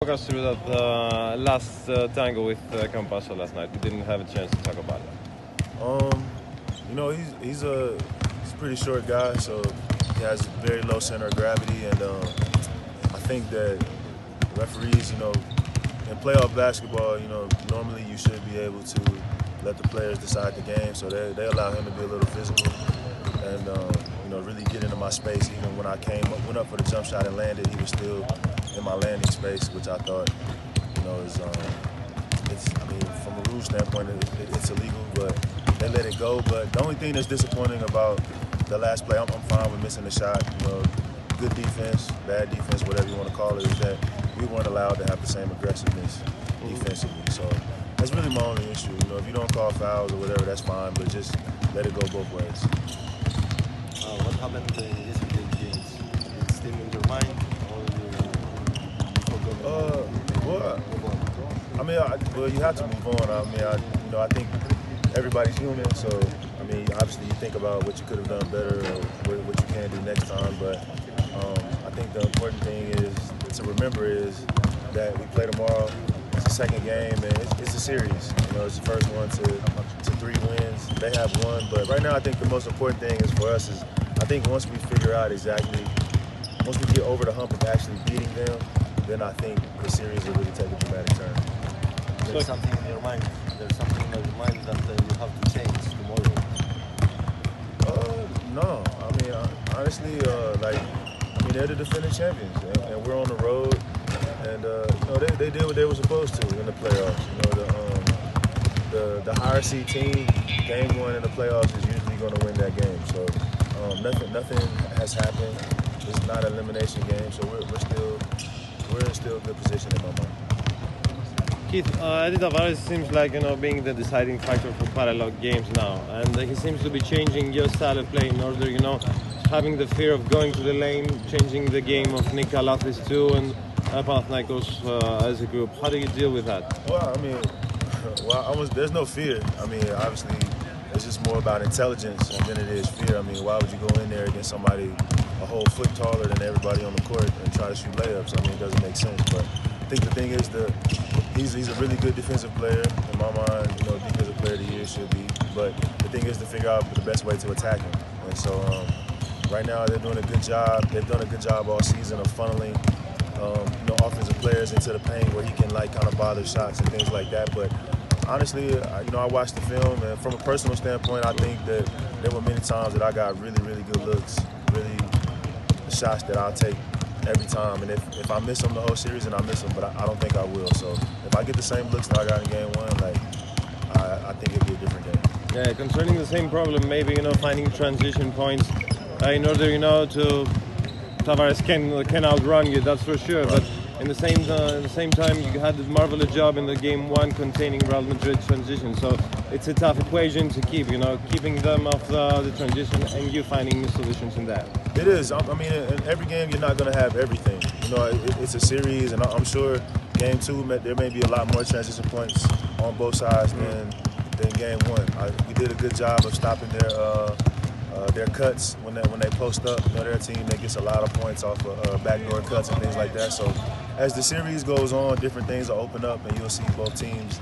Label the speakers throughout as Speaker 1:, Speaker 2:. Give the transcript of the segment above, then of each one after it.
Speaker 1: us through that last tango with Campasso last night. We didn't have a chance to talk about it.
Speaker 2: You know, he's a pretty short guy, so he has very low center of gravity, and I think that referees, you know, in playoff basketball, you know, normally you should be able to let the players decide the game, so they allow him to be a little physical and you know, really get into my space. Even when I went up for the jump shot and landed, he was still in my landing space, which I thought, you know, is I mean, from a rule standpoint, it's illegal, but they let it go. But the only thing that's disappointing about the last play, I'm fine with missing the shot. You know, good defense, bad defense, whatever you want to call it, is that we weren't allowed to have the same aggressiveness defensively. So that's really my only issue. You know, if you don't call fouls or whatever, that's fine, but just let it go both ways.
Speaker 3: What happened yesterday in games? It's still in your mind, or you forgot?
Speaker 2: Well, I mean, well, you have to move on. I mean, you know, I think everybody's human, so I mean, obviously you think about what you could have done better or what you can do next time. But I think the important thing is to remember is that we play tomorrow. It's the second game, and it's a series. You know, it's the first one to 3 wins. They have 1, but right now I think the most important thing is for us is I think once we figure out exactly, once we get over the hump of actually beating them, then I think the series will really take a dramatic turn.
Speaker 3: There's something in your mind. There's something in your mind that you have to change tomorrow.
Speaker 2: No, I mean honestly, they're the defending champions, and we're on the road, and you know, they did what they were supposed to in the playoffs. You know, the higher seed team, game 1 in the playoffs is usually going to win that game. So nothing has happened. It's not an elimination game, so we're in still a good position in my mind.
Speaker 1: Keith, Eddie Tavares seems like, you know, being the deciding factor for quite a lot of games now, and he seems to be changing your style of play in order, you know, having the fear of going to the lane, changing the game of Nick Kalafis too, and Panathinaikos as a group. How do you deal with that?
Speaker 2: Well, I mean, there's no fear. I mean, obviously, it's just more about intelligence than it is fear. I mean, why would you go in there against somebody a whole foot taller than everybody on the court and try to shoot layups? I mean, it doesn't make sense. But I think the thing is he's a really good defensive player. In my mind, you know, defensive player of the year should be. But the thing is to figure out the best way to attack him. And so right now they're doing a good job. They've done a good job all season of funneling you know, offensive players into the paint where he can like kind of bother shots and things like that. But honestly, you know, I watched the film, and from a personal standpoint, I think that there were many times that I got really, really good looks, really shots that I'll take every time. And if I miss them the whole series, then I miss them, but I don't think I will. So if I get the same looks that I got in game 1, like I think it'll be a different game.
Speaker 1: Yeah, concerning the same problem, maybe, you know, finding transition points in order, you know, to Tavares can outrun you, that's for sure. Right. But in the same time, you had a marvelous job in the game 1 containing Real Madrid transition. So it's a tough equation to keep, you know, keeping them off the transition and you finding the solutions in that.
Speaker 2: It is. I mean, in every game, you're not going to have everything. You know, it's a series, and I'm sure game 2 there may be a lot more transition points on both sides than game 1. We did a good job of stopping their cuts when they post up. You know, they're a team that gets a lot of points off of backdoor cuts and things like that. So as the series goes on, different things will open up, and you'll see both teams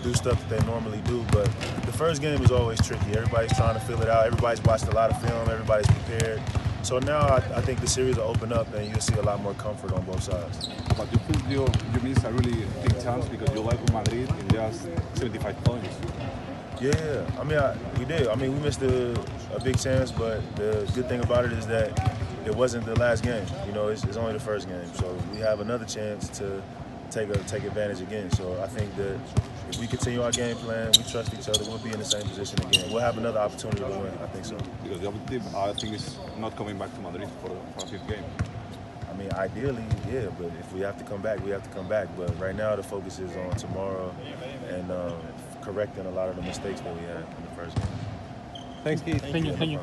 Speaker 2: do stuff that they normally do. But the first game is always tricky. Everybody's trying to feel it out. Everybody's watched a lot of film. Everybody's prepared. So now I think the series will open up, and you'll see a lot more comfort on both sides.
Speaker 4: But you think you missed a really big chance because you like Madrid in just 75 points.
Speaker 2: Yeah, I mean, we did. I mean, we missed a big chance, but the good thing about it is that it wasn't the last game. You know, it's only the first game, so we have another chance to take advantage again. So I think that if we continue our game plan, we trust each other, we'll be in the same position again. We'll have another opportunity to win. I think so.
Speaker 4: Because the other team, I think, is not coming back to Madrid for a 5th game.
Speaker 2: I mean, ideally, yeah, but if we have to come back, we have to come back. But right now, the focus is on tomorrow and correcting a lot of the mistakes that we had in the first game.
Speaker 1: Thanks, Keith.
Speaker 5: Thank you.